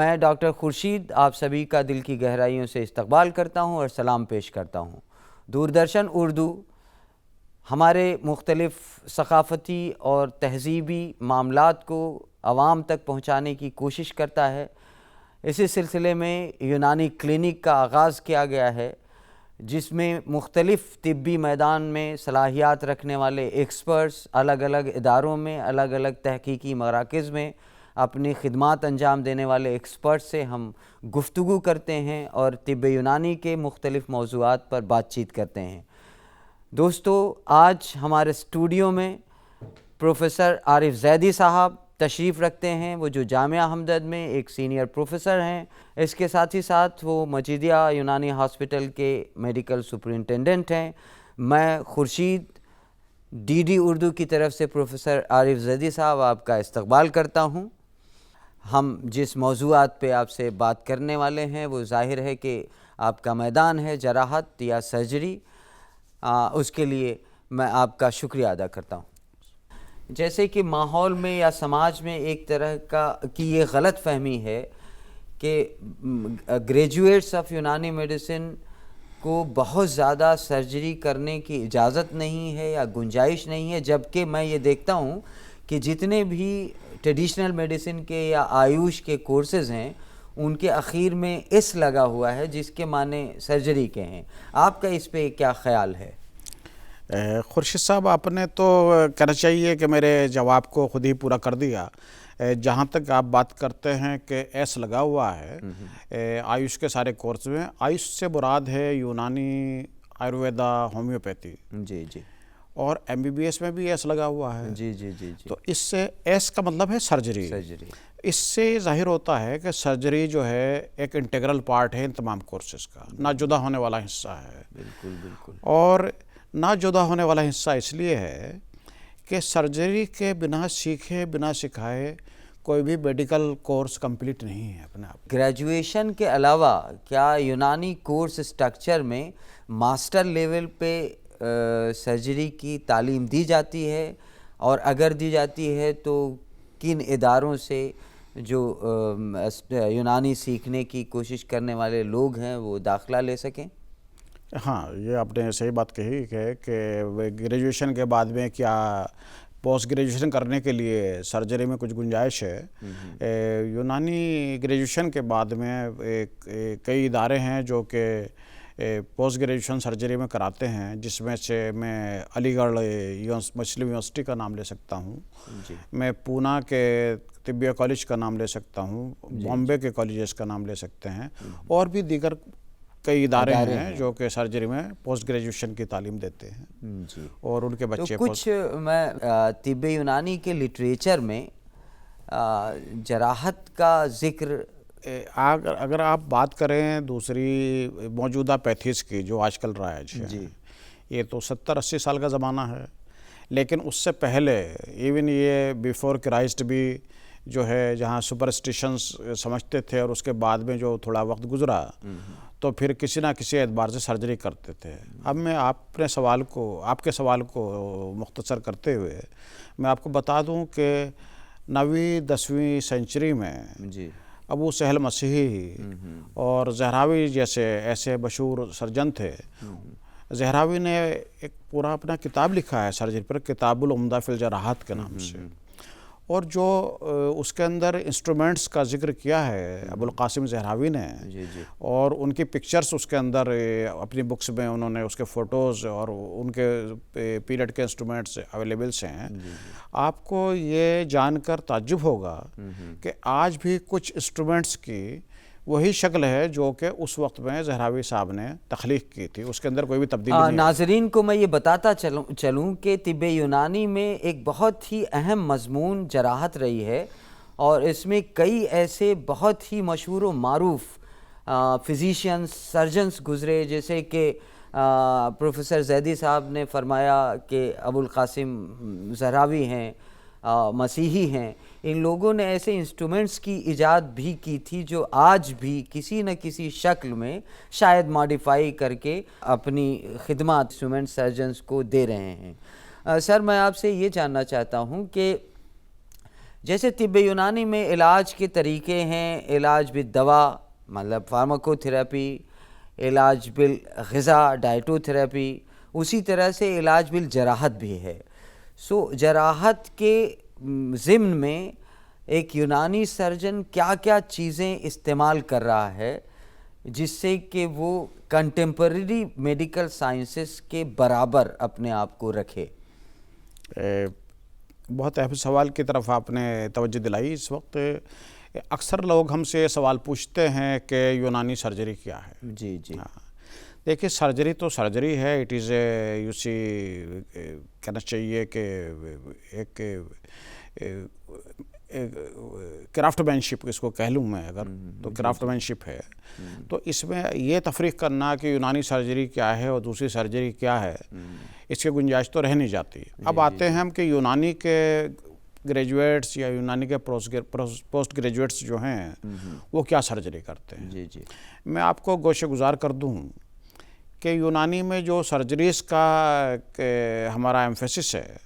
میں ڈاکٹر خورشید آپ سبھی کا دل کی گہرائیوں سے استقبال کرتا ہوں اور سلام پیش کرتا ہوں۔ دوردرشن اردو ہمارے مختلف ثقافتی اور تہذیبی معاملات کو عوام تک پہنچانے کی کوشش کرتا ہے۔ اسی سلسلے میں یونانی کلینک کا آغاز کیا گیا ہے، جس میں مختلف طبی میدان میں صلاحیات رکھنے والے ایکسپرٹس الگ الگ اداروں میں، الگ الگ تحقیقی مراکز میں اپنی خدمات انجام دینے والے ایکسپرٹ سے ہم گفتگو کرتے ہیں اور طب یونانی کے مختلف موضوعات پر بات چیت کرتے ہیں۔ دوستو، آج ہمارے اسٹوڈیو میں پروفیسر عارف زیدی صاحب تشریف رکھتے ہیں، وہ جو جامعہ ہمدرد میں ایک سینئر پروفیسر ہیں۔ اس کے ساتھ ہی ساتھ وہ مجیدیہ یونانی ہاسپٹل کے میڈیکل سپرنٹینڈنٹ ہیں۔ میں خورشید ڈی ڈی اردو کی طرف سے پروفیسر عارف زیدی صاحب آپ کا استقبال کرتا ہوں۔ ہم جس موضوعات پہ آپ سے بات کرنے والے ہیں وہ ظاہر ہے کہ آپ کا میدان ہے جراحت یا سرجری، اس کے لیے میں آپ کا شکریہ ادا کرتا ہوں۔ جیسے کہ ماحول میں یا سماج میں ایک طرح کی یہ غلط فہمی ہے کہ گریجویٹس آف یونانی میڈیسن کو بہت زیادہ سرجری کرنے کی اجازت نہیں ہے یا گنجائش نہیں ہے، جبکہ میں یہ دیکھتا ہوں کہ جتنے بھی ٹریڈیشنل میڈیسن کے یا آیوش کے کورسز ہیں ان کے اخیر میں اس لگا ہوا ہے جس کے معنی سرجری کے ہیں۔ آپ کا اس پہ کیا خیال ہے؟ خورشید صاحب، آپ نے تو کہنا چاہیے کہ میرے جواب کو خود ہی پورا کر دیا۔ جہاں تک آپ بات کرتے ہیں کہ ایس لگا ہوا ہے آیوش کے سارے کورس میں، آیوش سے مراد ہے یونانی، آیورویدا، ہومیوپیتھی۔ جی جی۔ اور ایم بی بی ایس میں بھی ایس لگا ہوا ہے۔ جی جی جی جی۔ تو اس سے ایس کا مطلب ہے سرجری۔ اس سے ظاہر ہوتا ہے کہ سرجری جو ہے ایک انٹیگرل پارٹ ہے ان تمام کورسز کا، نہ جدا ہونے والا حصہ ہے۔ بالکل بالکل۔ اور نہ جدا ہونے والا حصہ اس لیے ہے کہ سرجری کے بنا سیکھے بنا سکھائے کوئی بھی میڈیکل کورس کمپلیٹ نہیں ہے اپنے آپ۔ گریجویشن کے علاوہ کیا یونانی کورس سٹرکچر میں ماسٹر لیول پہ سرجری کی تعلیم دی جاتی ہے؟ اور اگر دی جاتی ہے تو کن اداروں سے جو یونانی سیکھنے کی کوشش کرنے والے لوگ ہیں وہ داخلہ لے سکیں؟ ہاں، یہ آپ نے صحیح بات کہی کہ گریجویشن کے بعد میں کیا پوسٹ گریجویشن کرنے کے لیے سرجری میں کچھ گنجائش ہے۔ یونانی گریجویشن کے بعد میں کئی ادارے ہیں جو کہ پوسٹ گریجویشن سرجری میں کراتے ہیں، جس میں سے میں علی گڑھ مسلم یونیورسٹی کا نام لے سکتا ہوں، میں پونا کے طبیہ کالج کا نام لے سکتا ہوں، بامبے کے کالجز کا نام لے سکتے ہیں، اور بھی دیگر کئی ادارے ہیں جو کہ سرجری میں پوسٹ گریجویشن کی تعلیم دیتے ہیں اور ان کے بچے کچھ میں طب یونانی کے لٹریچر میں جراحت کا ذکر، اگر آپ بات کریں دوسری موجودہ پیتھیز کی جو آج کل رائج ہے، یہ تو 70-80 سال کا زمانہ ہے، لیکن اس سے پہلے ایون یہ بیفور کرائسٹ بھی جو ہے جہاں سپرسٹیشنز سمجھتے تھے، اور اس کے بعد میں جو تھوڑا وقت گزرا تو پھر کسی نہ کسی اعتبار سے سرجری کرتے تھے۔ اب میں آپ کے سوال کو مختصر کرتے ہوئے میں آپ کو بتا دوں کہ 9ویں 10ویں سینچری میں ابو سہل مسیحی اور زہراوی جیسے ایسے مشہور سرجن تھے۔ زہراوی نے ایک پورا اپنا کتاب لکھا ہے سرجری پر، کتاب العمدہ فی الجراحات کے نام سے، اور جو اس کے اندر انسٹرومنٹس کا ذکر کیا ہے ابو القاسم زہراوی نے، اور ان کی پکچرز اس کے اندر اپنی بکس میں انہوں نے اس کے فوٹوز اور ان کے پیریڈ کے انسٹرومنٹس اویلیبلس ہیں۔ آپ کو یہ جان کر تعجب ہوگا کہ آج بھی کچھ انسٹرومنٹس کی وہی شکل ہے جو کہ اس وقت میں زہراوی صاحب نے تخلیق کی تھی، اس کے اندر کوئی بھی تبدیلی نہیں۔ ناظرین کو میں یہ بتاتا چلوں کہ طب یونانی میں ایک بہت ہی اہم مضمون جراحت رہی ہے، اور اس میں کئی ایسے بہت ہی مشہور و معروف فزیشینز، سرجنز گزرے، جیسے کہ پروفیسر زیدی صاحب نے فرمایا کہ ابو القاسم زہراوی ہیں، مسیحی ہیں۔ ان لوگوں نے ایسے انسٹرومنٹس کی ایجاد بھی کی تھی جو آج بھی کسی نہ کسی شکل میں شاید ماڈیفائی کر کے اپنی خدمات انسٹرومنٹ سرجنز کو دے رہے ہیں۔ سر، میں آپ سے یہ جاننا چاہتا ہوں کہ جیسے طب یونانی میں علاج کے طریقے ہیں، علاج بالدوا مطلب فارماکو تھراپی، علاج بالغذا ڈائٹو تھراپی، اسی طرح سے علاج بالجراحت بھی ہے۔ جراحت کے ضمن میں ایک یونانی سرجن کیا کیا چیزیں استعمال کر رہا ہے جس سے کہ وہ کنٹمپریری میڈیکل سائنسز کے برابر اپنے آپ کو رکھے؟ بہت اہم سوال کی طرف آپ نے توجہ دلائی۔ اس وقت اکثر لوگ ہم سے سوال پوچھتے ہیں کہ یونانی سرجری کیا ہے؟ جی جی دیکھیے سرجری تو سرجری ہے، اٹ از اے یو سی کہنا چاہیے کہ ایک کرافٹ مین شپ اس کو کہہ لوں میں اگر تو کرافٹ مین شپ ہے۔ تو اس میں یہ تفریق کرنا کہ یونانی سرجری کیا ہے اور دوسری سرجری کیا ہے، اس کی گنجائش تو رہ نہیں جاتی۔ اب آتے ہیں ہم کہ یونانی کے گریجویٹس یا یونانی کے پوسٹ گریجویٹس جو ہیں وہ کیا سرجری کرتے ہیں۔ جی جی میں آپ کو گوشہ گزار کر دوں کہ یونانی میں جو سرجریز کا ہمارا ایمفیسس ہے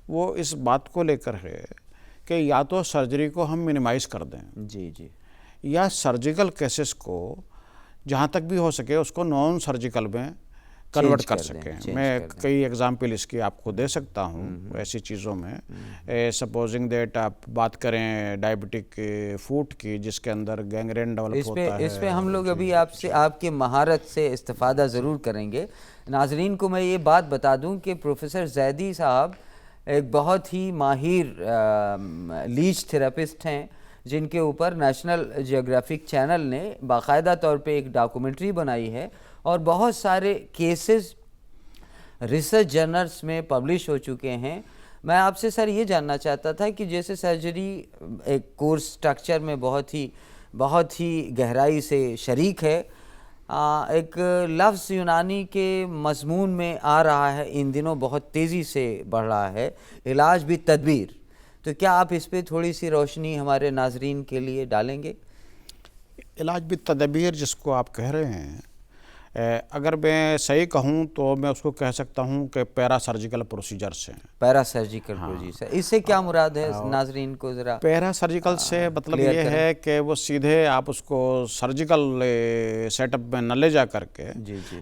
وہ اس بات کو لے کر ہے کہ یا تو سرجری کو ہم منیمائز کر دیں، جی جی یا سرجیکل کیسز کو جہاں تک بھی ہو سکے اس کو نان سرجیکل میں کنورٹ کر سکیں۔ میں کئی ایگزامپل اس کی آپ کو دے سکتا ہوں ایسی چیزوں میں۔ سپوزنگ دیٹ آپ بات کریں ڈائبٹک فوٹ کی جس کے اندر گینگرین ڈیولپ ہوتا ہے، اس پہ ہم لوگ ابھی آپ کے مہارت سے استفادہ ضرور کریں گے۔ ناظرین کو میں یہ بات بتا دوں کہ پروفیسر زیدی صاحب ایک بہت ہی ماہر لیچ تھراپسٹ ہیں جن کے اوپر نیشنل جیوگرافک چینل نے باقاعدہ طور پہ ایک ڈاکومنٹری بنائی ہے اور بہت سارے کیسز ریسرچ جرنلز میں پبلش ہو چکے ہیں۔ میں آپ سے سر یہ جاننا چاہتا تھا کہ جیسے سرجری ایک کورس سٹرکچر میں بہت ہی گہرائی سے شریک ہے، ایک لفظ یونانی کے مضمون میں آ رہا ہے، ان دنوں بہت تیزی سے بڑھ رہا ہے، علاج بالتدبیر۔ تو کیا آپ اس پہ تھوڑی سی روشنی ہمارے ناظرین کے لیے ڈالیں گے؟ علاج بالتدبیر جس کو آپ کہہ رہے ہیں، اگر میں صحیح کہوں تو میں اس کو کہہ سکتا ہوں کہ پیرا سرجیکل پروسیجرز ہیں۔ پیرا سرجیکل پروسیجر، اس سے کیا مراد ہے ناظرین کو ذرا؟ پیرا سرجیکل سے مطلب یہ ہے کہ وہ سیدھے آپ اس کو سرجیکل سیٹ اپ میں نہ لے جا کر کے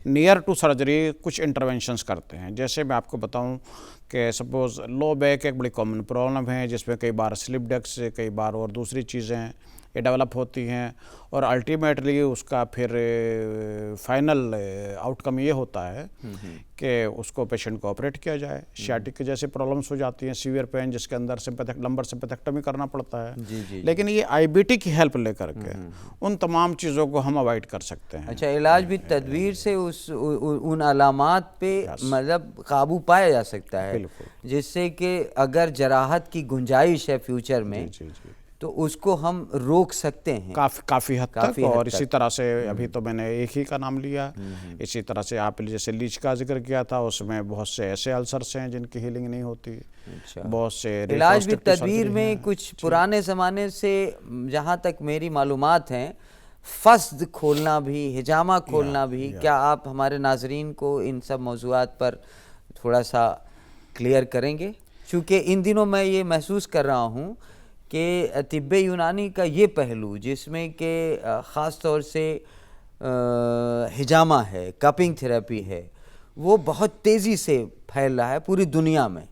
نیئر ٹو سرجری کچھ انٹرونشنز کرتے ہیں۔ جیسے میں آپ کو بتاؤں کہ سپوز لو بیک ایک بڑی کامن پرابلم ہے جس میں کئی بار سلپ ڈسک سے کئی بار اور دوسری چیزیں یہ ڈیولپ ہوتی ہیں، اور الٹیمیٹلی اس کا پھر فائنل آؤٹ کم یہ ہوتا ہے کہ اس کو پیشنٹ کو آپریٹ کیا جائے۔ شیاٹک کے جیسے پرابلمس ہو جاتی ہیں، سیویئر پین جس کے اندر لمبر سمپیتھیکٹمی کرنا پڑتا ہے، لیکن یہ آئی بی ٹی کی ہیلپ لے کر کے ان تمام چیزوں کو ہم اوائڈ کر سکتے ہیں۔ اچھا، علاج بالتدبیر سے ان علامات پہ مطلب قابو پایا جا سکتا ہے جس سے کہ اگر جراحت کی گنجائش ہے فیوچر میں تو اس کو ہم روک سکتے ہیں کافی حد تک۔ اور اسی طرح سے ابھی تو میں نے ایک ہی کا نام لیا، اسی طرح سے آپ جیسے لیچ کا ذکر کیا تھا، اس میں بہت سے ایسے السرس ہیں جن کی ہیلنگ نہیں ہوتی، بہت سے علاج بالتدبیر میں کچھ پرانے زمانے سے جہاں تک میری معلومات ہیں فسد کھولنا بھی، حجامہ کھولنا بھی، کیا آپ ہمارے ناظرین کو ان سب موضوعات پر تھوڑا سا کلیئر کریں گے؟ چونکہ ان دنوں میں یہ محسوس کر رہا ہوں کہ طب یونانی کا یہ پہلو جس میں کہ خاص طور سے حجامہ ہے، کپنگ تھراپی ہے، وہ بہت تیزی سے پھیل رہا ہے پوری دنیا میں۔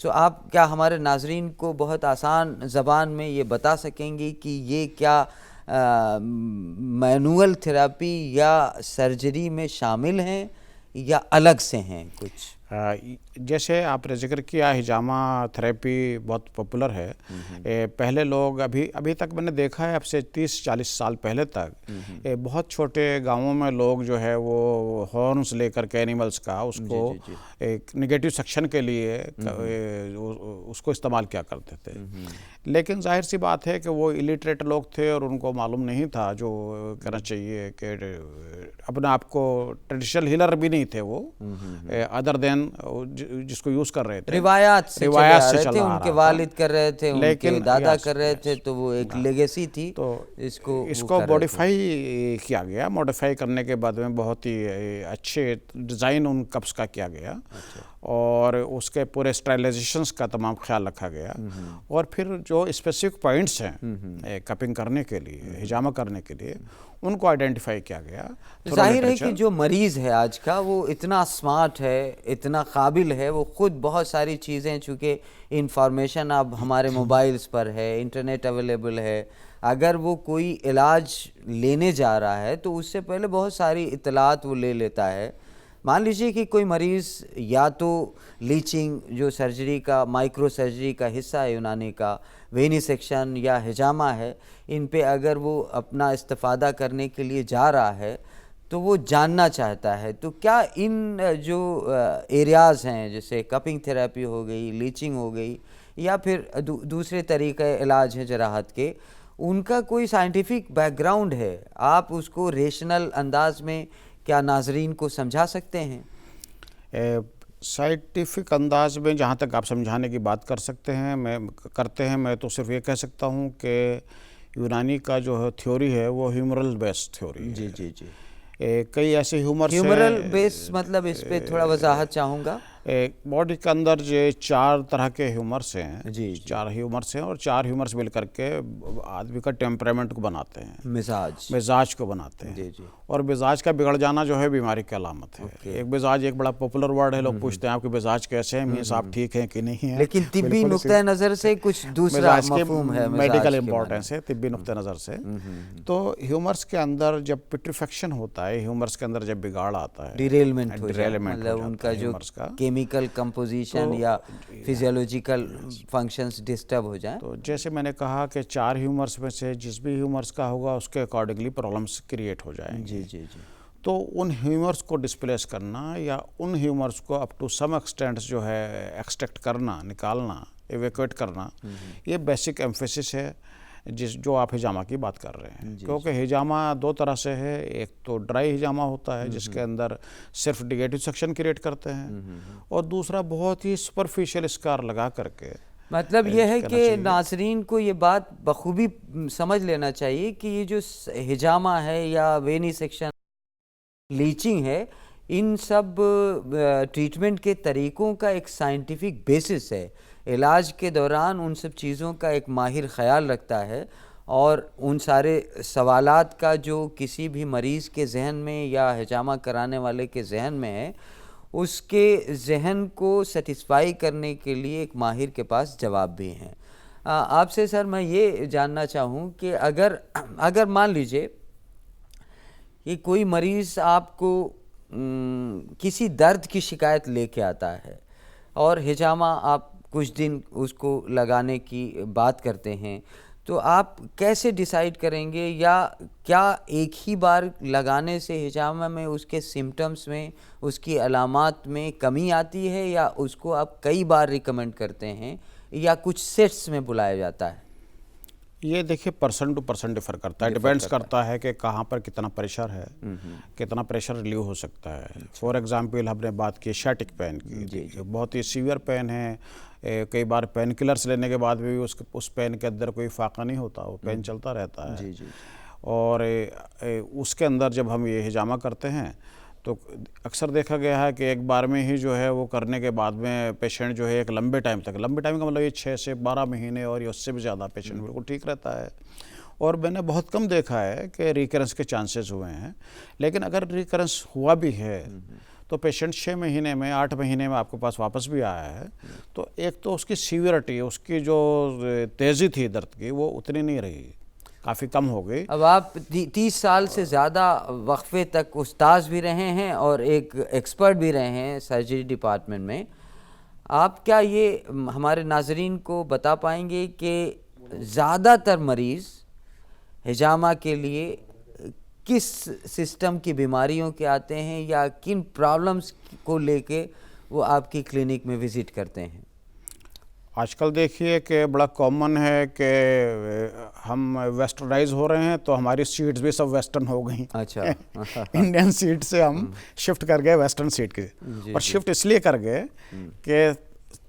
آپ کیا ہمارے ناظرین کو بہت آسان زبان میں یہ بتا سکیں گے کہ یہ کیا مینول تھراپی یا سرجری میں شامل ہیں یا الگ سے ہیں کچھ؟ جیسے آپ نے ذکر کیا حجامہ تھراپی بہت پاپولر ہے۔ پہلے لوگ ابھی تک میں نے دیکھا ہے اب سے 30-40 سال پہلے تک بہت چھوٹے گاؤں میں لوگ جو ہے وہ ہارنز لے کر کے اینیملز کا اس کو ایک نگیٹو سیکشن کے لیے اس کو استعمال کیا کرتے تھے، لیکن ظاہر سی بات ہے کہ وہ الٹریٹ لوگ تھے اور ان کو معلوم نہیں تھا جو کہنا چاہیے کہ اپنے آپ کو ٹریڈیشنل ہیلر بھی نہیں تھے وہ، ادر دین جس کو یوز کر رہے تھے روایات سے چل رہے تھے، ان کے والد کر رہے تھے، ان کے دادا کر رہے تھے، تو وہ ایک لیگیسی تھی۔ تو اس کو موڈیفائی کیا گیا، موڈیفائی کرنے کے بعد میں بہت ہی اچھے ڈیزائن ان کپس کا کیا گیا، اور اس کے پورے اسٹرائلائزیشنس کا تمام خیال رکھا گیا، اور پھر جو اسپیسیفک پوائنٹس ہیں کپنگ کرنے کے لیے، ہجامہ کرنے کے لیے، ان کو آئیڈینٹیفائی کیا گیا۔ ظاہر ہے کہ جو مریض ہے آج کا وہ اتنا سمارٹ ہے، اتنا قابل ہے، وہ خود بہت ساری چیزیں، چونکہ انفارمیشن اب ہمارے موبائلز پر ہے، انٹرنیٹ اویلیبل ہے، اگر وہ کوئی علاج لینے جا رہا ہے تو اس سے پہلے بہت ساری اطلاعات وہ لے لیتا ہے۔ مان لیجئے کہ کوئی مریض یا تو لیچنگ جو سرجری کا، مائکرو سرجری کا حصہ ہے یونانی کا، وینی سیکشن یا ہجامہ ہے، ان پہ اگر وہ اپنا استفادہ کرنے کے لیے جا رہا ہے تو وہ جاننا چاہتا ہے، تو کیا ان جو ایریاز ہیں جیسے کپنگ تھراپی ہو گئی، لیچنگ ہو گئی، یا پھر دوسرے طریقے علاج ہیں جراحت کے، ان کا کوئی سائنٹیفک بیک گراؤنڈ ہے؟ آپ اس کو ریشنل انداز میں کیا ناظرین کو سمجھا سکتے ہیں؟ سائنٹیفک انداز میں جہاں تک آپ سمجھانے کی بات کر سکتے ہیں، میں تو صرف یہ کہہ سکتا ہوں کہ یونانی کا جو تھیوری ہے وہ ہیومرل بیس تھیوری ہے۔ جی کئی ایسے ہیومرل بیس مطلب اس پہ تھوڑا وضاحت چاہوں گا۔ باڈی کے اندر جو 4 طرح کے ہیومرس ہیں، جی 4 ہیومرس ہیں، اور 4 ہیومرس مل کر کے آدمی کا ٹیمپرامنٹ کو بناتے ہیں، مزاج کو بناتے ہیں، اور مزاج کا بگڑ جانا جو ہے بیماری کی علامت ہے۔ ایک مزاج ایک بڑا پاپولر ورڈ ہے، لوگ پوچھتے ہیں آپ کے مزاج کیسے ہیں، مینس آپ ٹھیک ہیں کہ نہیں ہیں، لیکن طبی نقطہ نظر سے کچھ دوسرا مفہوم ہے، میڈیکل امپورٹنس ہے طبی نقطہ نظر سے۔ تو ہیومرس کے اندر جب پٹریفیکشن ہوتا ہے، ہیومرس کے اندر جب بگاڑ آتا ہے، ڈیریلمنٹ ہو جائے، مطلب ان کا جو کیمیکل کمپوزیشن یا فزیولوجیکل فنکشنز ڈسٹرب ہو جائیں، تو جیسے میں نے کہا کہ 4 ہیومرس میں سے جس بھی ہیومرس کا ہوگا اس کے اکارڈنگلی پرابلمس کریٹ ہو جائیں گے۔ جی تو ان ہیومرس کو ڈسپلیس کرنا یا ان ہیومرس کو اپ ٹو سم ایکسٹینٹ جو ہے ایکسٹریکٹ کرنا، نکالنا، ایویکویٹ کرنا، یہ بیسک ایمفیسس ہے جو آپ ہجامہ کی بات کر رہے ہیں۔ کیونکہ ہجامہ 2 طرح سے ہے، ایک تو ڈرائی ہجامہ ہوتا ہے جس کے اندر صرف نیگیٹو سیکشن کریٹ کرتے ہیں، اور دوسرا بہت ہی سپرفیشل اسکار لگا کر کے۔ مطلب یہ ہے کہ ناظرین کو یہ بات بخوبی سمجھ لینا چاہیے کہ یہ جو ہجامہ ہے یا وینی سیکشن، لیچنگ ہے، ان سب ٹریٹمنٹ کے طریقوں کا ایک سائنٹیفک بیسس ہے۔ علاج کے دوران ان سب چیزوں کا ایک ماہر خیال رکھتا ہے، اور ان سارے سوالات کا جو کسی بھی مریض کے ذہن میں یا ہجامہ کرانے والے کے ذہن میں ہے، اس کے ذہن کو سیٹسفائی کرنے کے لیے ایک ماہر کے پاس جواب بھی ہیں۔ آپ سے سر میں یہ جاننا چاہوں کہ اگر مان لیجئے کہ کوئی مریض آپ کو کسی درد کی شکایت لے کے آتا ہے، اور ہجامہ آپ کچھ دن اس کو لگانے کی بات کرتے ہیں، تو آپ کیسے ڈیسائیڈ کریں گے، یا کیا ایک ہی بار لگانے سے ہجامہ میں اس کے سمٹمز میں، اس کی علامات میں کمی آتی ہے، یا اس کو آپ کئی بار ریکمنڈ کرتے ہیں، یا کچھ سیٹس میں بلایا جاتا ہے؟ یہ دیکھیے پرسن ٹو پرسن ڈیفر کرتا ہے، ڈیپینڈس کرتا ہے کہ کہاں پر کتنا پریشر ہے، کتنا پریشر ریلیو ہو سکتا ہے۔ فار ایگزامپل ہم نے بات کی شیٹک پین کی، بہت ہی سیویئر پین ہے، کئی بار پین کلرز لینے کے بعد بھی اس پین کے اندر کوئی فاقہ نہیں ہوتا، وہ پین چلتا رہتا ہے، اور اس کے اندر جب ہم یہ ہجامہ کرتے ہیں تو اکثر دیکھا گیا ہے کہ ایک بار میں ہی جو ہے وہ کرنے کے بعد میں پیشنٹ جو ہے ایک لمبے ٹائم کا مطلب یہ 6 سے 12 مہینے اور یا اس سے بھی زیادہ پیشنٹ بالکل ٹھیک رہتا ہے، اور میں نے بہت کم دیکھا ہے کہ ریکرنس کے چانسز ہوئے ہیں۔ لیکن اگر ریکرنس ہوا بھی ہے تو پیشنٹ 6 مہینے میں 8 مہینے میں آپ کے پاس واپس بھی آیا ہے، تو ایک تو اس کی سیویرٹی، اس کی جو تیزی تھی درد کی، وہ اتنی نہیں رہی، کافی کم ہو گئی۔ اب آپ 30 سال سے زیادہ وقفے تک استاذ بھی رہے ہیں اور ایک ایکسپرٹ بھی رہے ہیں سرجری ڈپارٹمنٹ میں، آپ کیا یہ ہمارے ناظرین کو بتا پائیں گے کہ زیادہ تر مریض ہجامہ کے لیے کس سسٹم کی بیماریوں کے آتے ہیں، یا کن پرابلمز کو لے کے وہ آپ کی کلینک میں وزٹ کرتے ہیں؟ آج کل دیکھیے کہ بڑا کامن ہے کہ ہم ویسٹرنائز ہو رہے ہیں، تو ہماری سیٹس بھی سب ویسٹرن ہو گئیں۔ اچھا انڈین سیٹ سے ہم شفٹ کر گئے ویسٹرن سیٹ کے، اور شفٹ اس لیے کر گئے کہ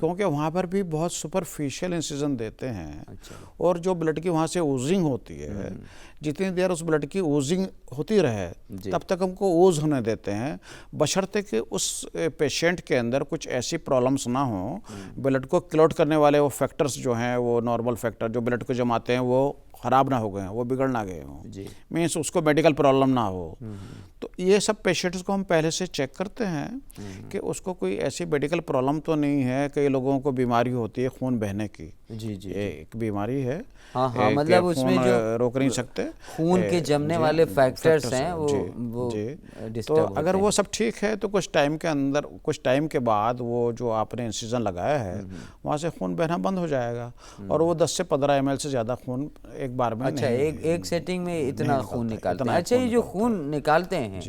کیونکہ وہاں پر بھی بہت سپرفیشل انسیزن دیتے ہیں، اور جو بلڈ کی وہاں سے اوزنگ ہوتی ہے، جتنی دیر اس بلڈ کی اوزنگ ہوتی رہے تب تک ہم کو اوز ہونے دیتے ہیں، بشرطے کہ اس پیشنٹ کے اندر کچھ ایسی پرابلمس نہ ہوں، بلڈ کو کلوٹ کرنے والے وہ فیکٹرز جو ہیں، وہ نارمل فیکٹر جو بلڈ کو جماتے ہیں، وہ خراب نہ ہو گئے ہیں، وہ بگڑ نہ گئے ہوں، مینس اس کو میڈیکل پرابلم نہ ہو۔ تو یہ سب پیشنٹس کو ہم پہلے سے چیک کرتے ہیں کہ اس کو کوئی ایسی میڈیکل پرابلم تو نہیں ہے۔ کئی لوگوں کو بیماری ہوتی ہے خون بہنے کی، ایک بیماری ہے، مطلب اس میں جو روک نہیں سکتے، خون کے جمنے والے فیکٹرز ہیں وہ تو اگر وہ سب ٹھیک ہے تو کچھ ٹائم کے اندر، کچھ ٹائم کے بعد وہ جو آپ نے انسیزن لگایا ہے وہاں سے خون بہنا بند ہو جائے گا، اور وہ 10 سے 15 ml سے زیادہ خون ایک بار میں اچھا ایک سیٹنگ میں اتنا خون نکالتے ہیں۔ اچھا یہ جو خون نکالتے ہیں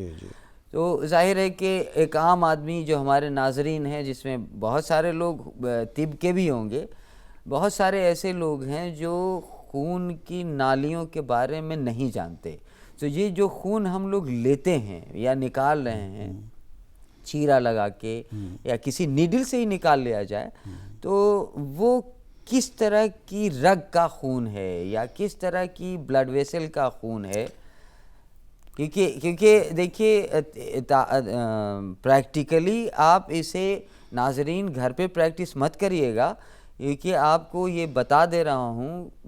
تو ظاہر ہے کہ ایک عام آدمی جو ہمارے ناظرین ہیں، جس میں بہت سارے لوگ طب کے بھی ہوں گے، بہت سارے ایسے لوگ ہیں جو خون کی نالیوں کے بارے میں نہیں جانتے، تو یہ جو خون ہم لوگ لیتے ہیں یا نکال رہے ہیں چیرا لگا کے یا کسی نیڈل سے ہی نکال لیا جائے، تو وہ کس طرح کی رگ کا خون ہے یا کس طرح کی بلڈ ویسل کا خون ہے؟ کیونکہ دیکھیے پریکٹیکلی آپ اسے ناظرین گھر پہ پریکٹس مت کریے گا، کیونکہ آپ کو یہ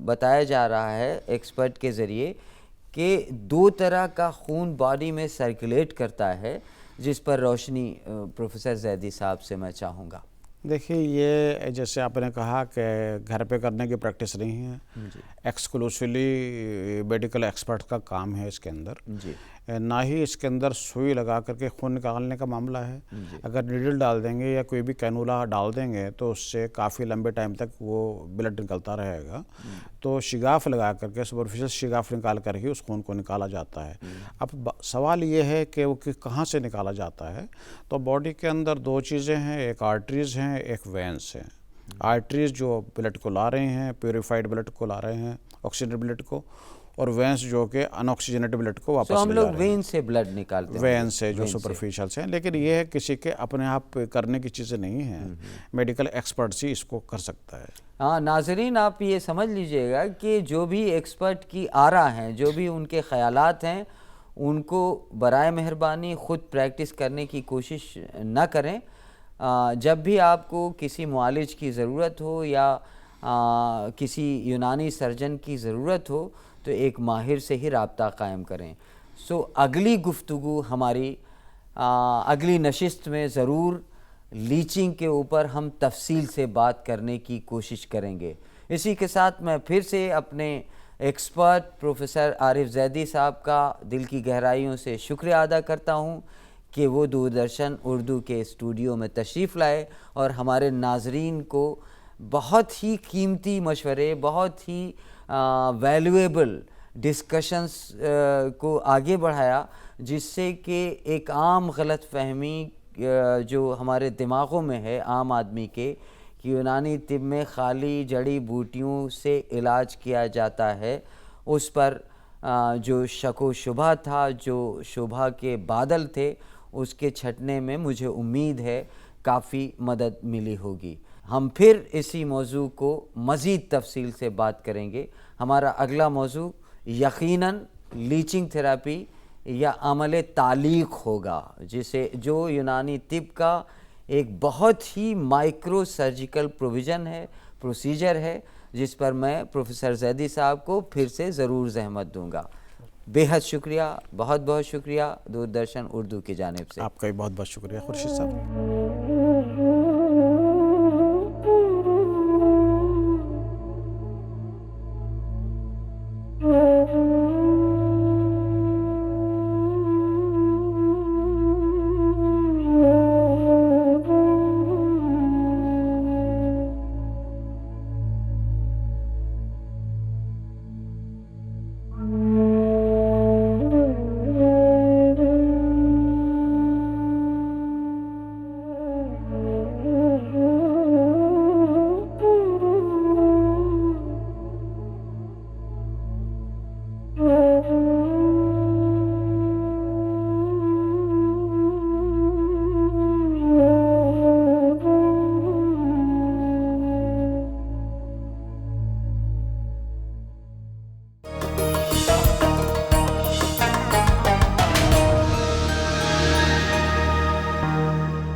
بتایا جا رہا ہے ایکسپرٹ کے ذریعے کہ 2 طرح کا خون باڈی میں سرکولیٹ کرتا ہے، جس پر روشنی پروفیسر زیدی صاحب سے میں چاہوں گا۔ دیکھیے یہ جیسے آپ نے کہا کہ گھر پہ کرنے کی پریکٹس نہیں ہے، ایکسکلوسیولی میڈیکل ایکسپرٹ کا کام ہے اس کے اندر، نہ ہی اس کے اندر سوئی لگا کر کے خون نکالنے کا معاملہ ہے۔ اگر نیڈل ڈال دیں گے یا کوئی بھی کینولا ڈال دیں گے تو اس سے کافی لمبے ٹائم تک وہ بلڈ نکلتا رہے گا، تو شگاف لگا کر کے سپرفیشل شگاف نکال کر ہی اس خون کو نکالا جاتا ہے۔ اب سوال یہ ہے کہ وہ کہاں سے نکالا جاتا ہے، تو باڈی کے اندر 2 چیزیں ہیں، ایک آرٹریز ہیں، ایک وینس ہیں۔ آرٹریز جو بلڈ کو لا رہے ہیں، پیوریفائڈ بلڈ کو لا رہے ہیں، آکسیجنیٹڈ بلڈ کو، اور وینس جو کہ ان آکسیجنیٹڈ بلڈ کو واپس لے جا رہے ہیں۔ ہم لوگ وین سے بلڈ نکالتے ہیں، وین سے جو سپرفیشل سے ہیں، لیکن یہ ہے کسی کے اپنے آپ کرنے کی چیزیں نہیں ہیں، میڈیکل ایکسپرٹس ہی اس کو کر سکتا ہے۔ ہاں ناظرین آپ یہ سمجھ لیجئے گا کہ جو بھی ایکسپرٹ کی آراء ہیں، جو بھی ان کے خیالات ہیں، ان کو برائے مہربانی خود پریکٹس کرنے کی کوشش نہ کریں۔ جب بھی آپ کو کسی معالج کی ضرورت ہو یا کسی یونانی سرجن کی ضرورت ہو تو ایک ماہر سے ہی رابطہ قائم کریں۔ اگلی گفتگو ہماری اگلی نشست میں ضرور لیچنگ کے اوپر ہم تفصیل سے بات کرنے کی کوشش کریں گے۔ اسی کے ساتھ میں پھر سے اپنے ایکسپرٹ پروفیسر عارف زیدی صاحب کا دل کی گہرائیوں سے شکریہ ادا کرتا ہوں کہ وہ دوردرشن اردو کے اسٹوڈیو میں تشریف لائے اور ہمارے ناظرین کو بہت ہی قیمتی مشورے، بہت ہی ویلیویبل ڈسکشنز کو آگے بڑھایا، جس سے کہ ایک عام غلط فہمی جو ہمارے دماغوں میں ہے عام آدمی کے کہ یونانی طب میں خالی جڑی بوٹیوں سے علاج کیا جاتا ہے، اس پر جو شک و شبہ تھا، جو شبہ کے بادل تھے، اس کے چھٹنے میں مجھے امید ہے کافی مدد ملی ہوگی۔ ہم پھر اسی موضوع کو مزید تفصیل سے بات کریں گے۔ ہمارا اگلا موضوع یقیناً لیچنگ تھراپی یا عمل تعلیق ہوگا، جو یونانی طب کا ایک بہت ہی مائکرو سرجیکل پروسیجر ہے، جس پر میں پروفیسر زیدی صاحب کو پھر سے ضرور زحمت دوں گا۔ بے حد شکریہ، بہت بہت شکریہ دوردرشن اردو کی جانب سے۔ آپ کا بھی بہت بہت شکریہ خورشید صاحب۔